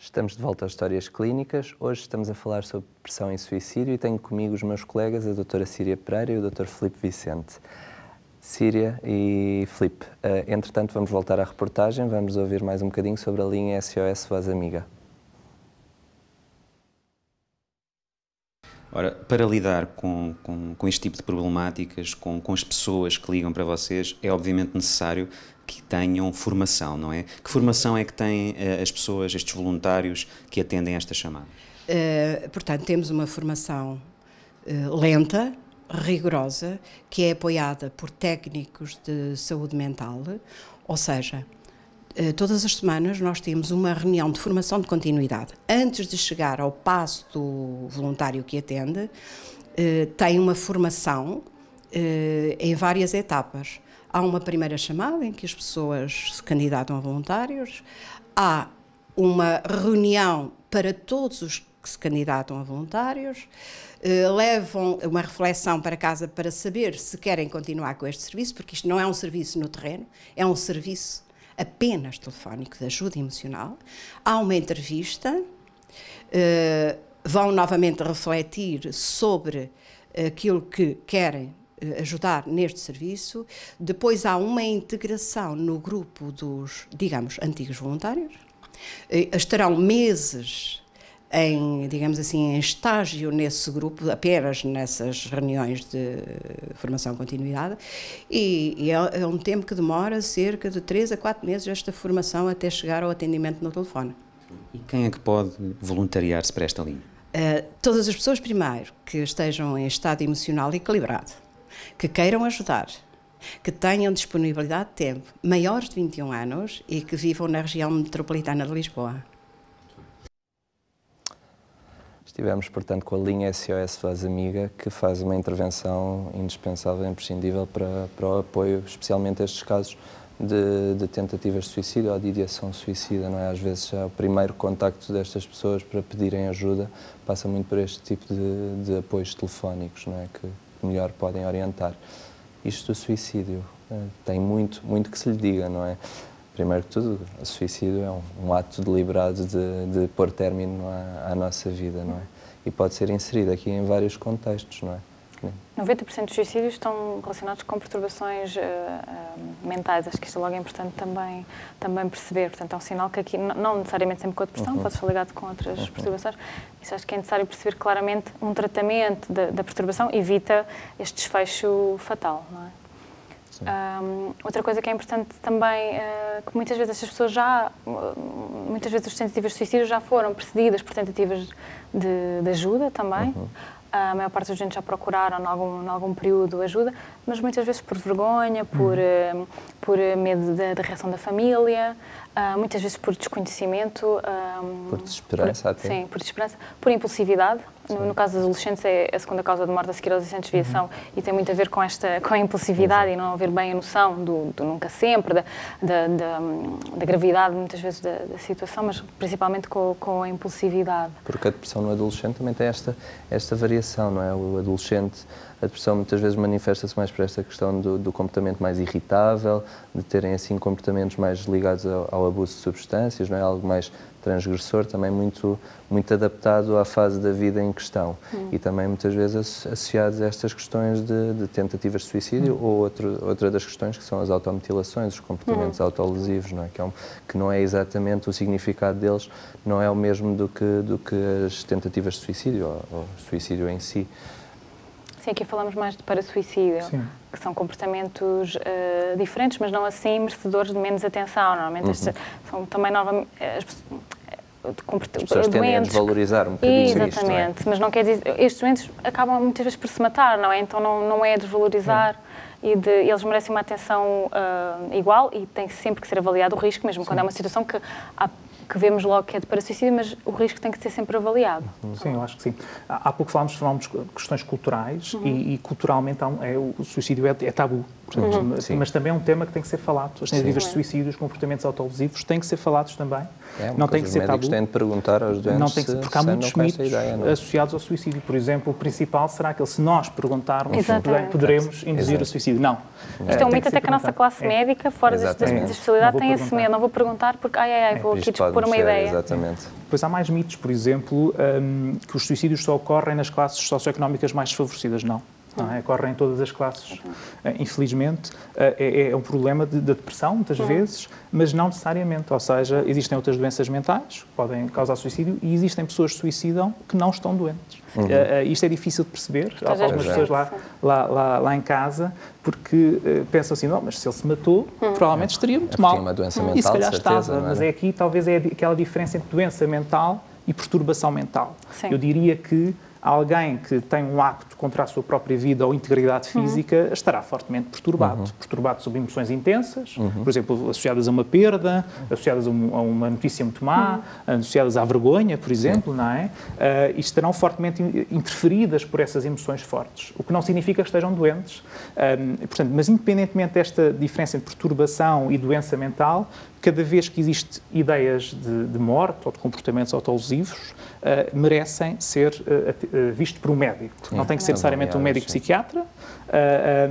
Estamos de volta às histórias clínicas. Hoje estamos a falar sobre depressão e suicídio e tenho comigo os meus colegas, a doutora Síria Pereira e o Dr. Filipe Vicente. Síria e Filipe, entretanto vamos voltar à reportagem, vamos ouvir mais um bocadinho sobre a linha SOS Voz Amiga. Ora, para lidar com este tipo de problemáticas, com as pessoas que ligam para vocês, é obviamente necessário que tenham formação, não é? Que formação é que têm as pessoas, estes voluntários que atendem esta chamada? Portanto, temos uma formação lenta, rigorosa, que é apoiada por técnicos de saúde mental, ou seja, todas as semanas nós temos uma reunião de formação de continuidade. Antes de chegar ao passo do voluntário que atende, tem uma formação em várias etapas. Há uma primeira chamada em que as pessoas se candidatam a voluntários, há uma reunião para todos os que se candidatam a voluntários, levam uma reflexão para casa para saber se querem continuar com este serviço, porque isto não é um serviço no terreno, é um serviço apenas telefónico de ajuda emocional. Há uma entrevista, vão novamente refletir sobre aquilo que querem ajudar neste serviço. Depois há uma integração no grupo dos, digamos, antigos voluntários. Estarão meses digamos assim, em estágio nesse grupo, apenas nessas reuniões de formação continuidade, e é um tempo que demora cerca de 3 a 4 meses esta formação até chegar ao atendimento no telefone. E quem é que pode voluntariar-se para esta linha? Todas as pessoas, primeiro, que estejam em estado emocional equilibrado, que queiram ajudar, que tenham disponibilidade de tempo, maiores de 21 anos e que vivam na região metropolitana de Lisboa. Estivemos, portanto, com a linha SOS Voz Amiga, que faz uma intervenção indispensável e imprescindível para o apoio, especialmente a estes casos de tentativas de suicídio ou de ideação suicida, não é? Às vezes o primeiro contacto destas pessoas para pedirem ajuda passa muito por este tipo de apoios telefónicos, não é? Que melhor podem orientar. Isto do suicídio tem muito que se lhe diga, não é? Primeiro que tudo, o suicídio é um ato deliberado de pôr término à nossa vida, não é? E pode ser inserido aqui em vários contextos, não é? 90% dos suicídios estão relacionados com perturbações mentais. Acho que isto logo é importante também perceber. Portanto, é um sinal que aqui, não necessariamente sempre com a depressão, pode estar ligado com outras perturbações. Isso acho que é necessário perceber claramente um tratamento da perturbação evita este desfecho fatal, não é? Outra coisa que é importante também, que muitas vezes estas pessoas muitas vezes as tentativas de suicídio já foram precedidas por tentativas de ajuda também. A maior parte dos gente já procuraram em algum período ajuda, mas muitas vezes por vergonha, por medo da reação da família, muitas vezes por desconhecimento. Por desesperança até. Sim, por desesperança, por impulsividade. No caso dos adolescentes é a segunda causa de morte a seguir aos incêndios de viação e tem muito a ver com a impulsividade e não haver bem a noção do nunca sempre, da gravidade muitas vezes da situação, mas principalmente com a impulsividade. Porque a depressão no adolescente também tem esta variação, não é? O adolescente, a depressão muitas vezes manifesta-se mais por esta questão do comportamento mais irritável, de terem assim comportamentos mais ligados ao abuso de substâncias, não é? Algo mais transgressor, também muito adaptado à fase da vida em questão e também muitas vezes associados a estas questões de tentativas de suicídio ou outra das questões que são as automutilações, os comportamentos autolesivos, não é? Que não é exatamente o significado deles, não é o mesmo do que as tentativas de suicídio ou suicídio em si. Sim, aqui falamos mais de para-suicídio, que são comportamentos diferentes, mas não assim merecedores de menos atenção. Normalmente estes são também as pessoas tendem a desvalorizar um bocadinho isto, exatamente, mas não quer dizer, estes doentes acabam muitas vezes por se matar, não é? Então não é desvalorizar eles merecem uma atenção igual e tem sempre que ser avaliado o risco, mesmo quando é uma situação que vemos logo que é de para-suicídio, mas o risco tem que ser sempre avaliado. Sim, eu acho que sim. Há pouco falámos de questões culturais e culturalmente o suicídio é tabu. Portanto, mas também é um tema que tem que ser falado. As tentativas de suicídio, os comportamentos autolesivos têm que ser falados também. Não tem que ser tabu. Os médicos têm de perguntar aos doentes porque há muitos mitos associados ao suicídio. Por exemplo, o principal será aquele, se nós perguntarmos, poderemos induzir o suicídio. Não. Isto é um mito até que a nossa classe médica, fora da especialidade, tem esse medo. Não vou perguntar porque, vou aqui dispor uma ideia. Exatamente. Depois há mais mitos, por exemplo, que os suicídios só ocorrem nas classes socioeconómicas mais desfavorecidas. Não. Ocorrem em todas as classes. Infelizmente, é um problema de depressão, muitas vezes, mas não necessariamente. Ou seja, existem outras doenças mentais que podem causar suicídio e existem pessoas que suicidam que não estão doentes. Isto é difícil de perceber. Há algumas pessoas lá em casa porque pensam assim, não, mas se ele se matou, provavelmente estaria muito mal. Uma doença mental, e se calhar certeza, estava, mas aqui talvez é aquela diferença entre doença mental e perturbação mental. Sim. Eu diria que alguém que tem um acto contra a sua própria vida ou integridade física estará fortemente perturbado. Perturbado sob emoções intensas, por exemplo, associadas a uma perda, associadas a uma notícia muito má, associadas à vergonha, por exemplo, não é? E estarão fortemente interferidas por essas emoções fortes, o que não significa que estejam doentes. Portanto, mas independentemente desta diferença entre perturbação e doença mental, cada vez que existe ideias de morte ou de comportamentos autolesivos, merecem ser vistos por um médico. Não tem que ser necessariamente um médico psiquiatra,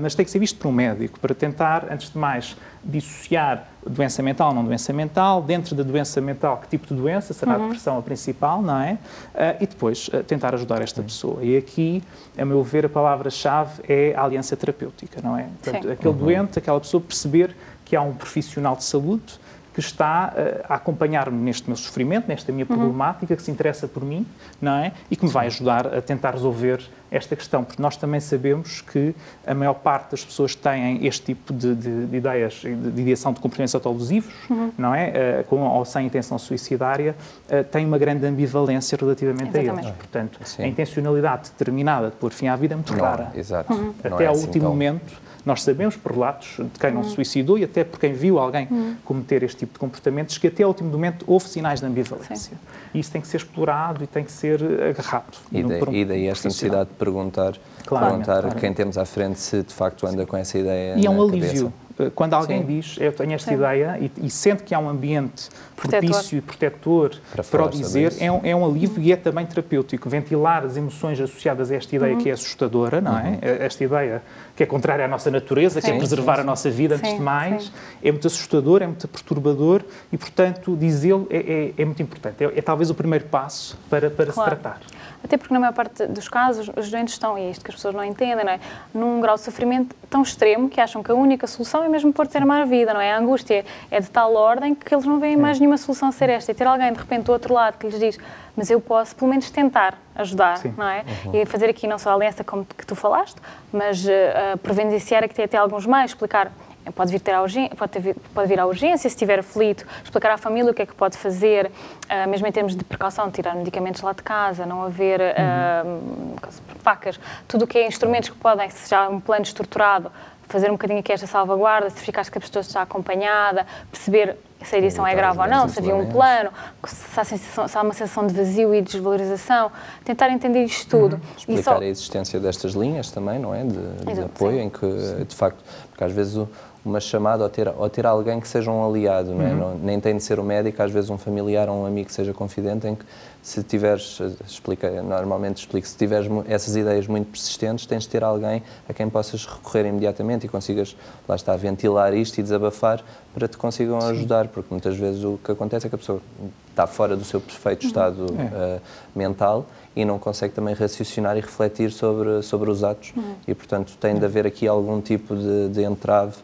mas tem que ser visto por um médico para tentar, antes de mais, dissociar doença mental ou não doença mental, dentro da doença mental, que tipo de doença, será a depressão a principal, não é? E depois tentar ajudar esta pessoa. E aqui, a meu ver, a palavra-chave é a aliança terapêutica, não é? Portanto, aquele doente, aquela pessoa perceber que há um profissional de saúde que está a acompanhar-me neste meu sofrimento, nesta minha problemática, que se interessa por mim, não é? E que me vai ajudar a tentar resolver esta questão, porque nós também sabemos que a maior parte das pessoas que têm este tipo de ideias, de ideação de comportamentos autolesivos, não é? Com ou sem intenção suicidária, têm uma grande ambivalência relativamente a eles. Portanto, a intencionalidade determinada de pôr fim à vida é muito rara. Exato. Até ao último momento. Nós sabemos, por relatos de quem não se suicidou e até por quem viu alguém cometer este tipo de comportamentos, que até ao último momento houve sinais de ambivalência. E isso tem que ser explorado e tem que ser agarrado. E daí esta necessidade de perguntar quem temos à frente se de facto anda com essa ideia. E é um alívio. Quando alguém diz, eu tenho esta ideia e sente que há um ambiente propício e protetor para o dizer, é um alívio e é também terapêutico. Ventilar as emoções associadas a esta ideia que é assustadora, não é? Esta ideia que é contrária à nossa natureza, que é preservar a nossa vida antes de mais, é muito assustador, é muito perturbador e, portanto, dizê-lo é muito importante. É talvez o primeiro passo para se tratar. Até porque, na maior parte dos casos, os doentes estão, e é isto que as pessoas não entendem, não é? Num grau de sofrimento tão extremo que acham que a única solução é mesmo pôr termo à vida, não é? A angústia é de tal ordem que eles não veem mais nenhuma solução a ser esta. E ter alguém, de repente, do outro lado que lhes diz, mas eu posso, pelo menos, tentar ajudar, não é? E fazer aqui não só a aliança como que tu falaste, mas prevenciar que tem até alguns meios, explicar. Pode vir à urgência, se estiver aflito, explicar à família o que é que pode fazer, mesmo em termos de precaução, tirar medicamentos lá de casa, não haver facas, tudo o que é instrumentos que podem, se já há um plano estruturado, fazer um bocadinho aqui esta salvaguarda, verificar que a pessoa está acompanhada, perceber se a edição é grave ou não, se havia um plano, se há uma sensação de vazio e desvalorização, tentar entender isto tudo. Explicar a existência destas linhas também, não é? De apoio, em que, de facto, porque às vezes uma chamada ou ter alguém que seja um aliado, não é? Nem tem de ser um médico, às vezes um familiar ou um amigo que seja confidente, em que se tiveres, se tiveres essas ideias muito persistentes, tens de ter alguém a quem possas recorrer imediatamente e consigas, lá está, ventilar isto e desabafar para te consigam ajudar, porque muitas vezes o que acontece é que a pessoa está fora do seu perfeito estado mental e não consegue também raciocinar e refletir sobre os atos e, portanto, tem de haver aqui algum tipo de entrave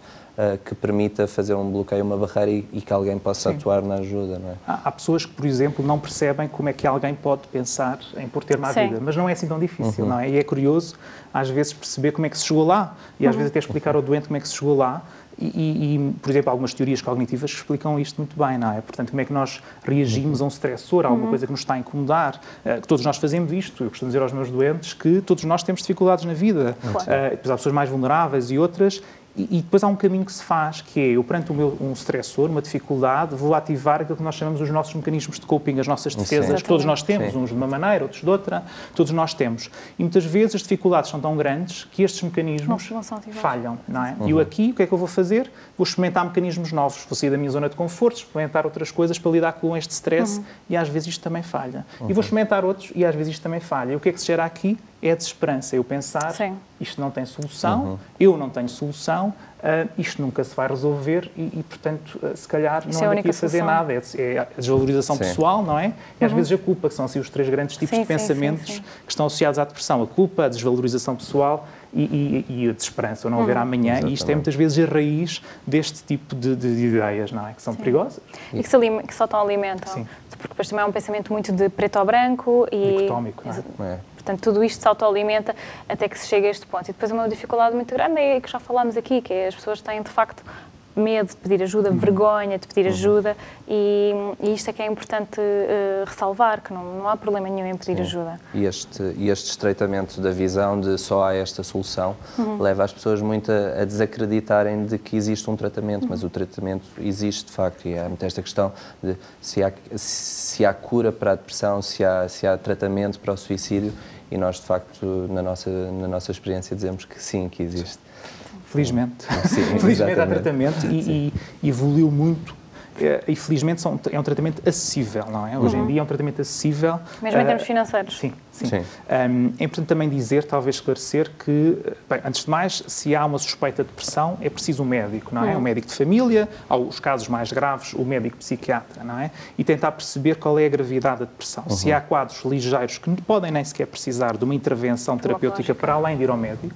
que permita fazer um bloqueio, uma barreira e que alguém possa atuar na ajuda, não é? Há pessoas que, por exemplo, não percebem como é que alguém pode pensar em pôr termo à vida, mas não é assim tão difícil, não é? E é curioso, às vezes, perceber como é que se chegou lá e, às vezes, até explicar ao doente como é que se chegou lá. E, por exemplo, algumas teorias cognitivas explicam isto muito bem, não é? Portanto, como é que nós reagimos a um stressor, a alguma coisa que nos está a incomodar, que todos nós fazemos isto. Eu costumo dizer aos meus doentes que todos nós temos dificuldades na vida. Depois há pessoas mais vulneráveis e outras. E depois há um caminho que se faz, que é, eu perante um stressor, uma dificuldade, vou ativar aquilo que nós chamamos os nossos mecanismos de coping, as nossas defesas, que todos nós temos, uns de uma maneira, outros de outra, todos nós temos. E muitas vezes as dificuldades são tão grandes que estes mecanismos falham, não é? E eu aqui, o que é que eu vou fazer? Vou experimentar mecanismos novos, vou sair da minha zona de conforto, experimentar outras coisas para lidar com este stress e às vezes isto também falha. E vou experimentar outros e às vezes isto também falha. E o que é que se gera aqui? é a desesperança. Eu pensar, Sim. isto não tem solução, eu não tenho solução, isto nunca se vai resolver e portanto, se calhar não ando aqui a fazer nada. É a desvalorização pessoal, não é? E às vezes a culpa, que são assim os 3 grandes tipos de pensamentos que estão associados à depressão. A culpa, a desvalorização pessoal e a desesperança, ou não haver amanhã. Exatamente. E isto é muitas vezes a raiz deste tipo de ideias, não é? Que são perigosas. E que só alimentam. Sim. Porque depois também é um pensamento muito de preto ou branco e... Dicotómico, não é? Portanto, tudo isto se autoalimenta até que se chega a este ponto. E depois uma dificuldade muito grande é que já falámos aqui, que é as pessoas têm, de facto, medo de pedir ajuda, vergonha de pedir ajuda, e isto é que é importante ressalvar, que não há problema nenhum em pedir ajuda. E este estreitamento da visão de só há esta solução leva as pessoas muito a desacreditarem de que existe um tratamento, mas o tratamento existe de facto, e há muito esta questão de se há cura para a depressão, se há tratamento para o suicídio, e nós de facto na nossa experiência dizemos que sim, que existe. Felizmente. Sim, felizmente há tratamento e evoluiu muito. E felizmente é um tratamento acessível, não é? Hoje em dia é um tratamento acessível. Mesmo em termos financeiros. Sim. É importante também dizer, talvez esclarecer, que, bem, antes de mais, se há uma suspeita de depressão, é preciso um médico, não é? Um médico de família, aos casos mais graves, o médico psiquiatra, não é? E tentar perceber qual é a gravidade da depressão. Se há quadros ligeiros que não podem nem sequer precisar de uma intervenção terapêutica para além de ir ao médico,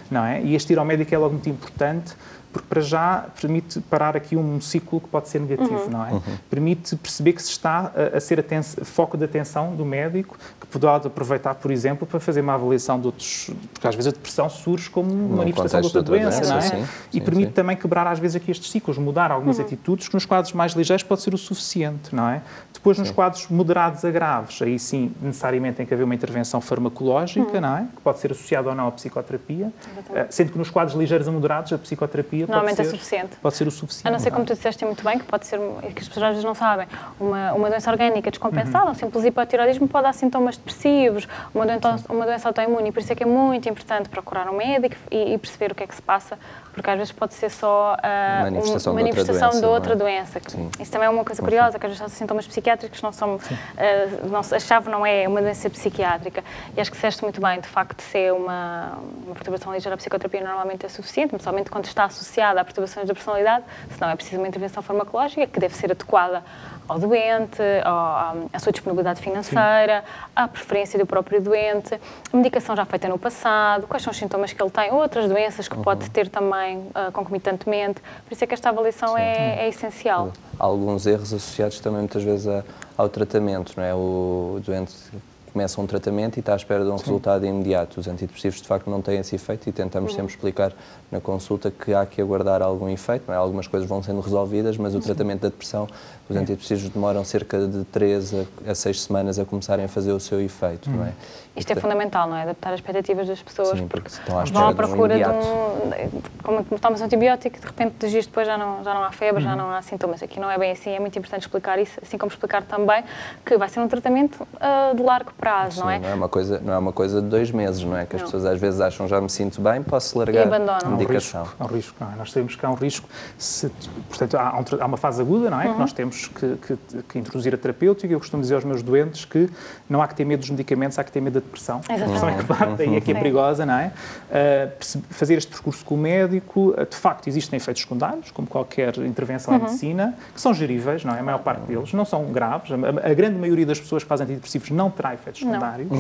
não é? E este ir ao médico é logo muito importante, porque para já permite parar aqui um ciclo que pode ser negativo, não é? Permite perceber que se está a ser foco de atenção do médico, que pode aproveitar, por exemplo, para fazer uma avaliação de outros... Porque às vezes a depressão surge como manifestação de outra doença, não é? E permite também quebrar às vezes aqui estes ciclos, mudar algumas atitudes que nos quadros mais ligeiros pode ser o suficiente, não é? Depois nos quadros moderados a graves, aí sim necessariamente tem que haver uma intervenção farmacológica, não é? Que pode ser associada ou não à psicoterapia, sendo que nos quadros ligeiros a moderados a psicoterapia normalmente é suficiente. Pode ser o suficiente. A não ser, como tu disseste muito bem, que pode ser, que as pessoas às vezes não sabem, uma doença orgânica descompensada, um simples hipotiroidismo pode dar sintomas depressivos, uma doença autoimune, e por isso é que é muito importante procurar um médico e perceber o que é que se passa, porque às vezes pode ser só uma manifestação de outra doença. Isso também é uma coisa curiosa, que às vezes são sintomas psiquiátricos, a chave não é uma doença psiquiátrica. E acho que disseste muito bem, de facto, se é uma perturbação ligeira, a psicoterapia normalmente é suficiente, principalmente quando está associada a perturbações da personalidade, senão é preciso uma intervenção farmacológica que deve ser adequada ao doente, à sua disponibilidade financeira, à preferência do próprio doente, a medicação já feita no passado, quais são os sintomas que ele tem, outras doenças que pode ter também concomitantemente. Por isso é que esta avaliação é essencial. Há alguns erros associados também muitas vezes ao tratamento, não é? O doente começa um tratamento e está à espera de um resultado imediato. Os antidepressivos, de facto, não têm esse efeito e tentamos sempre explicar na consulta que há que aguardar algum efeito. Não é? Algumas coisas vão sendo resolvidas, mas o tratamento da depressão, os antidepressivos demoram cerca de 3 a 6 semanas a começarem a fazer o seu efeito. Não é? Isto é fundamental, não é? Adaptar as expectativas das pessoas, porque estão vão à procura de como tomas um antibiótico, de repente, 2 dias depois já não há febre, já não há sintomas. Aqui não é bem assim, é muito importante explicar isso, assim como explicar também que vai ser um tratamento de largo prazo, não é? Não é uma coisa de 2 meses, não é? Que as pessoas às vezes acham, já me sinto bem, posso largar a medicação. Há um risco, não é? Nós sabemos que há um risco, portanto, há uma fase aguda, não é? Que nós temos que introduzir a terapêutica. Eu costumo dizer aos meus doentes que não há que ter medo dos medicamentos, há que ter medo da depressão. Exatamente. A depressão é que parte, daí é que é perigosa, não é? Fazer este percurso com o médico, de facto, existem efeitos secundários, como qualquer intervenção em medicina, que são geríveis, não é? A maior parte deles não são graves. A grande maioria das pessoas que fazem antidepressivos não terá efeitos secundários.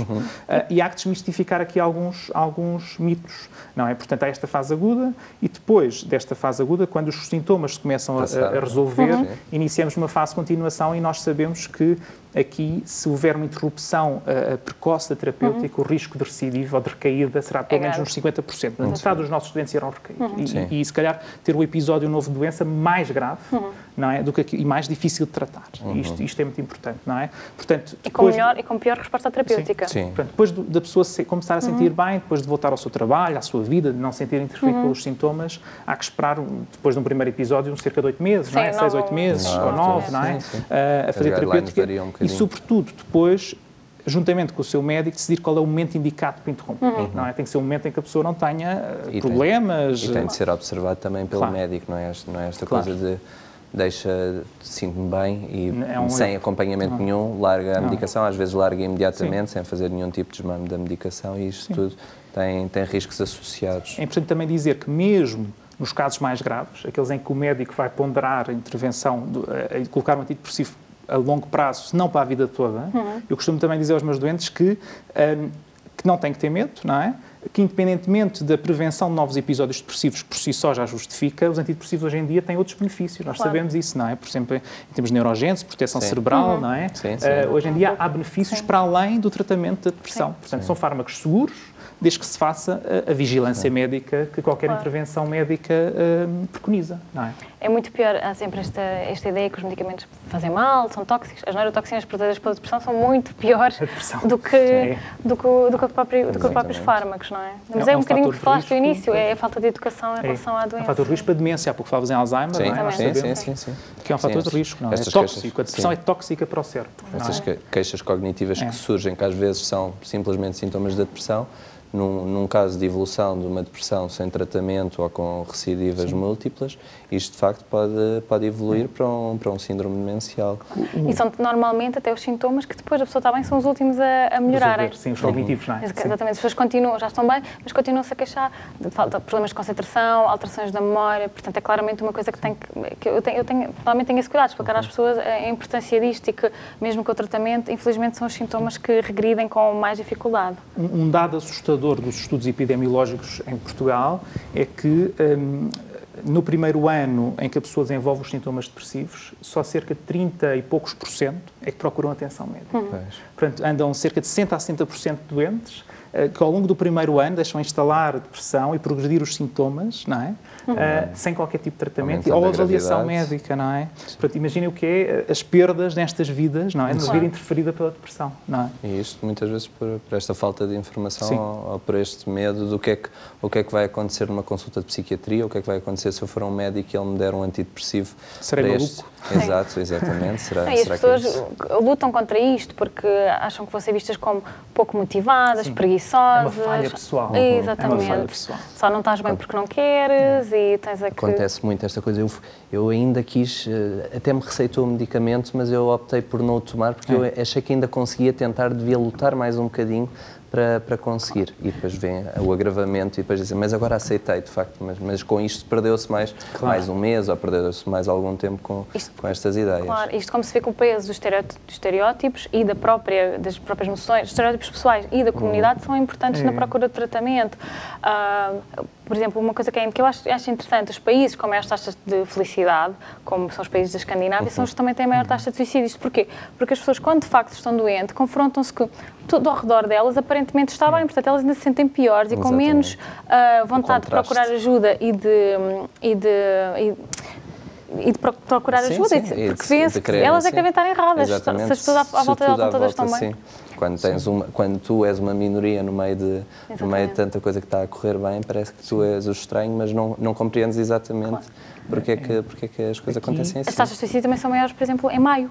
E há que desmistificar aqui alguns mitos, não é? Portanto, há esta fase aguda e depois desta fase aguda, quando os sintomas se começam a resolver, iniciamos uma fase de continuação e nós sabemos que aqui, se houver uma interrupção precoce da terapêutica, o risco de recidiva ou de recaída será pelo menos uns 50%. Metade dos nossos doentes irão recair. E se calhar ter o episódio novo de doença mais grave, não é? E mais difícil de tratar. Isto é muito importante, não é? Portanto, e com pior resposta terapêutica. Portanto, depois da pessoa começar a sentir bem, depois de voltar ao seu trabalho, à sua vida, de não sentir interferido pelos sintomas, há que esperar, depois de um primeiro episódio, cerca de 8 meses, não é? 6, 8 meses ou 9, não é? A fazer terapêutica. E, sobretudo, depois, juntamente com o seu médico, decidir qual é o momento indicado para interromper. Não é? Tem que ser um momento em que a pessoa não tenha problemas. E tem de ser observado também pelo médico, não é esta coisa sinto-me bem e sem acompanhamento nenhum, larga a medicação, às vezes larga imediatamente, sem fazer nenhum tipo de desmame da medicação, e isto tudo tem riscos associados. É importante também dizer que mesmo nos casos mais graves, aqueles em que o médico vai ponderar a intervenção, colocar um antidepressivo a longo prazo, se não para a vida toda, eu costumo também dizer aos meus doentes que não têm que ter medo, não é? Que independentemente da prevenção de novos episódios depressivos, por si só já justifica, os antidepressivos hoje em dia têm outros benefícios, nós sabemos isso, não é? Por exemplo, em termos de neurogênese, proteção cerebral, não é? Sim. Hoje em dia há benefícios para além do tratamento da depressão. Portanto, são fármacos seguros, desde que se faça a vigilância médica que qualquer intervenção médica preconiza, não é? É muito pior, há sempre esta ideia que os medicamentos fazem mal, são tóxicos. As neurotoxinas produzidas pela depressão são muito piores do que os próprios fármacos, não é? Mas é um bocadinho o que falaste no início, é a falta de educação em relação à doença. É um fator de risco para a demência. Há pouco falavas em Alzheimer, não é? Nós sabemos que é um fator de risco, não é? É tóxico, a depressão é tóxica para o cérebro. Estas queixas cognitivas que surgem, que às vezes são simplesmente sintomas da depressão, num caso de evolução de uma depressão sem tratamento ou com recidivas múltiplas, isto de facto pode evoluir para um síndrome demencial. E são normalmente até os sintomas que depois a pessoa está bem são os últimos a melhorarem. Sim, os cognitivos, não é? Exatamente, as pessoas continuam, já estão bem, mas continuam-se a queixar de problemas de concentração, alterações da memória, portanto é claramente uma coisa que eu normalmente tenho esse cuidado, de explicar às pessoas a importância disto e que mesmo com o tratamento, infelizmente são os sintomas que regridem com mais dificuldade. Um dado assustador dos estudos epidemiológicos em Portugal é que no primeiro ano em que a pessoa desenvolve os sintomas depressivos, só cerca de 30 e poucos % é que procuram atenção médica. Portanto, andam cerca de 60% a 70% de doentes que ao longo do primeiro ano deixam instalar depressão e progredir os sintomas, não é? Sem qualquer tipo de tratamento ou avaliação médica, não é? Portanto, imaginem o que é as perdas nestas vidas, não é? Na vida interferida pela depressão, não é? E isto muitas vezes por esta falta de informação ou por este medo do que é que vai acontecer numa consulta de psiquiatria, o que é que vai acontecer se eu for a um médico e ele me der um antidepressivo. Serei maluco. Exato, exatamente. E as pessoas lutam contra isto porque acham que vão ser vistas como pouco motivadas, preguiçosas. É uma falha pessoal. Exatamente. É uma falha pessoal. Só não estás bem porque não queres e tens a que... Acontece muito esta coisa. Eu ainda quis, até me receitou o medicamento, mas eu optei por não o tomar porque eu achei que ainda conseguia tentar, devia lutar mais um bocadinho para conseguir. E depois vem o agravamento e depois dizem, mas agora aceitei, de facto, mas com isto perdeu-se mais um mês ou perdeu-se mais algum tempo com estas ideias. Claro, isto como se vê com o peso dos estereótipos e das próprias noções, estereótipos pessoais e da comunidade são importantes na procura de tratamento. Por exemplo, uma coisa que eu acho interessante, os países com maiores taxas de felicidade, como são os países da Escandinávia, são os que também têm a maior taxa de suicídios. Porquê? Porque as pessoas, quando de facto estão doentes, confrontam-se que tudo ao redor delas aparentemente está bem, portanto elas ainda se sentem piores e com menos vontade de procurar ajuda e de procurar ajuda, porque vê-se que elas é que devem estar erradas. Se as pessoas à volta delas todas estão bem. Quando tu és uma minoria no meio de tanta coisa que está a correr bem, parece que tu és o estranho, mas não compreendes exatamente porque é que as coisas acontecem assim. As taxas de suicídio também são maiores, por exemplo, em maio,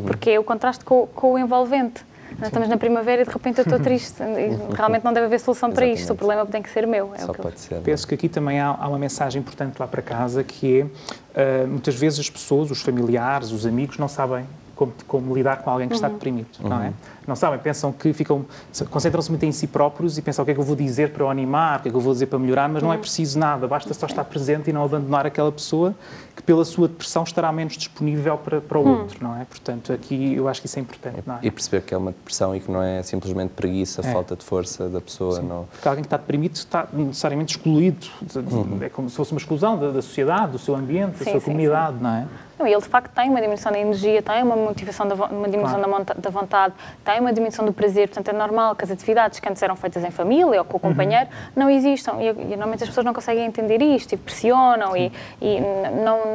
porque é o contraste com o envolvente. Estamos na primavera e de repente eu estou triste. E realmente não deve haver solução para isto. O problema tem que ser meu. Só pode ser. Penso que aqui também há uma mensagem importante lá para casa, que é, muitas vezes as pessoas, os familiares, os amigos, não sabem como lidar com alguém que está deprimido, não é? Não sabem, pensam que concentram-se muito em si próprios e pensam o que é que eu vou dizer para o animar, o que é que eu vou dizer para melhorar, mas não é preciso nada, basta só estar presente e não abandonar aquela pessoa que pela sua depressão estará menos disponível para o outro, não é? Portanto, aqui eu acho que isso é importante, não é? E perceber que é uma depressão e que não é simplesmente preguiça, falta de força da pessoa. Não... Porque alguém que está deprimido está necessariamente excluído, é como se fosse uma exclusão da sociedade, do seu ambiente, da sua comunidade, não é? Não, e ele de facto tem uma dimensão da energia, tem uma motivação, uma dimensão da vontade, tem uma dimensão do prazer, portanto é normal que as atividades que antes eram feitas em família ou com o companheiro não existam e normalmente as pessoas não conseguem entender isto e pressionam e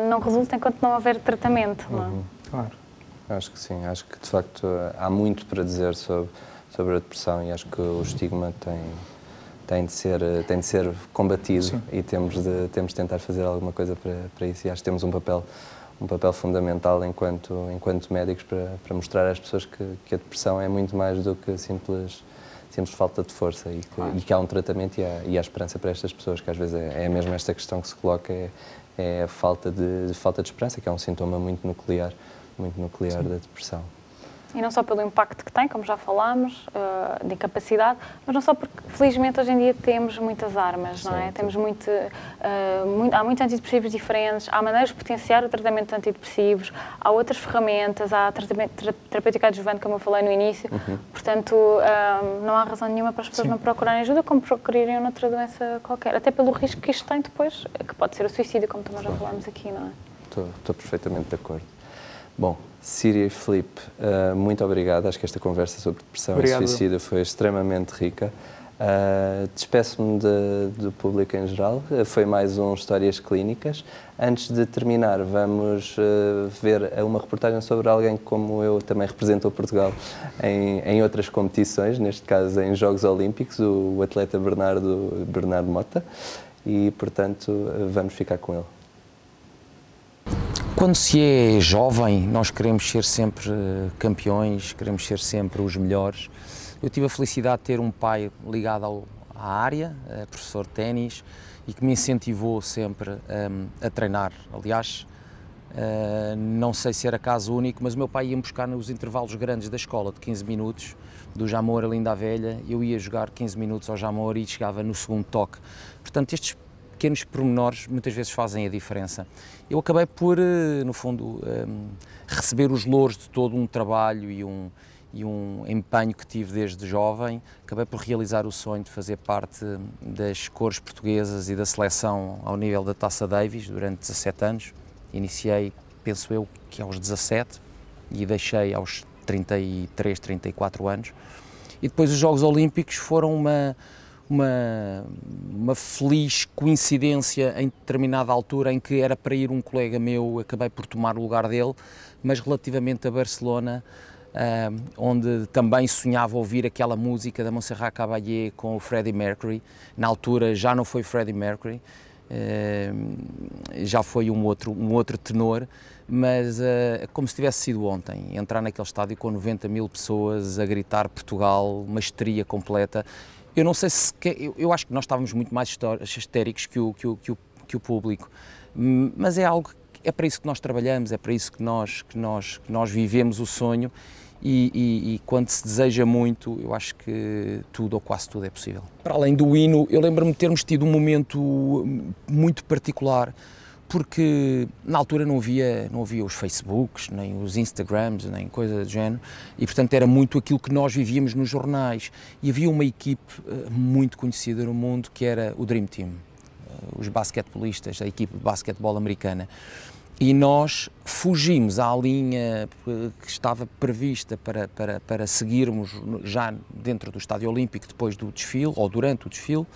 não resulta enquanto não houver tratamento. Não é? Claro. Acho que sim, acho que de facto há muito para dizer sobre a depressão e acho que o estigma tem de ser combatido e temos de tentar fazer alguma coisa para isso e acho que temos um papel fundamental enquanto médicos para mostrar às pessoas que a depressão é muito mais do que simples falta de força e que há um tratamento e há esperança para estas pessoas, que às vezes é mesmo esta questão que se coloca, é a falta de esperança, que é um sintoma muito nuclear da depressão. E não só pelo impacto que tem, como já falámos, de incapacidade, mas não só porque, felizmente, hoje em dia temos muitas armas, não é? Temos há muitos antidepressivos diferentes, há maneiras de potenciar o tratamento de antidepressivos, há outras ferramentas, há tratamento terapêutico adjuvante, como eu falei no início, portanto, não há razão nenhuma para as pessoas não procurarem ajuda, como procurarem outra doença qualquer, até pelo risco que isto tem depois, que pode ser o suicídio, como também já falámos aqui, não é? Estou perfeitamente de acordo. Bom, Síria e Filipe, muito obrigado. Acho que esta conversa sobre depressão e suicídio foi extremamente rica. Despeço-me do público em geral. Foi mais um Histórias Clínicas. Antes de terminar, vamos ver uma reportagem sobre alguém que, como eu, também representou Portugal em outras competições, neste caso em Jogos Olímpicos, o atleta Bernardo Mota, e, portanto, vamos ficar com ele. Quando se é jovem, nós queremos ser sempre campeões, queremos ser sempre os melhores. Eu tive a felicidade de ter um pai ligado à área, professor de ténis, e que me incentivou sempre a treinar. Aliás, não sei se era caso único, mas o meu pai ia-me buscar nos intervalos grandes da escola, de 15 minutos, do Jamor a Linda a Velha. Eu ia jogar 15 minutos ao Jamor e chegava no segundo toque. Portanto, estes pequenos pormenores muitas vezes fazem a diferença. Eu acabei por, no fundo, receber os louros de todo um trabalho e um empenho que tive desde jovem. Acabei por realizar o sonho de fazer parte das cores portuguesas e da seleção ao nível da Taça Davis durante 17 anos. Iniciei, penso eu, que aos 17 e deixei aos 33, 34 anos. E depois os Jogos Olímpicos foram uma feliz coincidência em determinada altura em que era para ir um colega meu, acabei por tomar o lugar dele, mas relativamente a Barcelona, onde também sonhava ouvir aquela música da Montserrat Caballé com o Freddie Mercury. Na altura já não foi Freddie Mercury, já foi um outro tenor, mas como se tivesse sido ontem, entrar naquele estádio com 90 mil pessoas a gritar Portugal, uma histeria completa. Eu não sei se... Eu acho que nós estávamos muito mais histéricos que o público, mas é algo... É para isso que nós trabalhamos, é para isso que nós vivemos o sonho e quando se deseja muito, eu acho que tudo ou quase tudo é possível. Para além do hino, eu lembro-me de termos tido um momento muito particular, porque na altura não havia os Facebooks, nem os Instagrams, nem coisa do género, e portanto era muito aquilo que nós vivíamos nos jornais. E havia uma equipe muito conhecida no mundo que era o Dream Team, os basquetebolistas, a equipe de basquetebol americana. E nós fugimos à linha que estava prevista para seguirmos já dentro do Estádio Olímpico depois do desfile, ou durante o desfile,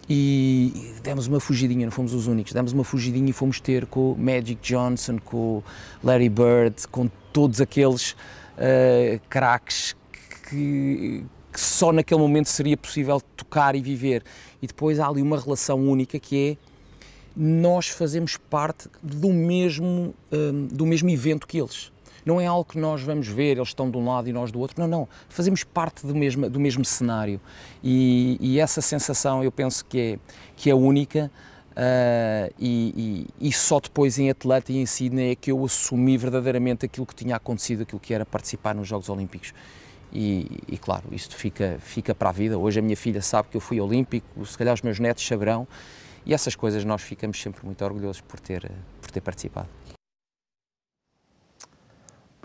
e demos uma fugidinha, não fomos os únicos, demos uma fugidinha e fomos ter com o Magic Johnson, com o Larry Bird, com todos aqueles craques que só naquele momento seria possível tocar e viver. E depois há ali uma relação única que é, nós fazemos parte do mesmo evento que eles. Não é algo que nós vamos ver, eles estão de um lado e nós do outro, não, fazemos parte do mesmo cenário e essa sensação eu penso que é única e só depois em Atlanta e em Sydney é que eu assumi verdadeiramente aquilo que tinha acontecido, aquilo que era participar nos Jogos Olímpicos e claro, isto fica para a vida. Hoje a minha filha sabe que eu fui olímpico, se calhar os meus netos saberão e essas coisas nós ficamos sempre muito orgulhosos por ter participado.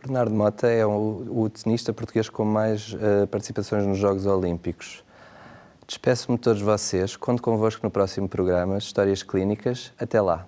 Bernardo Mota é o tenista português com mais participações nos Jogos Olímpicos. Despeço-me de todos vocês, conto convosco no próximo programa, Histórias Clínicas. Até lá!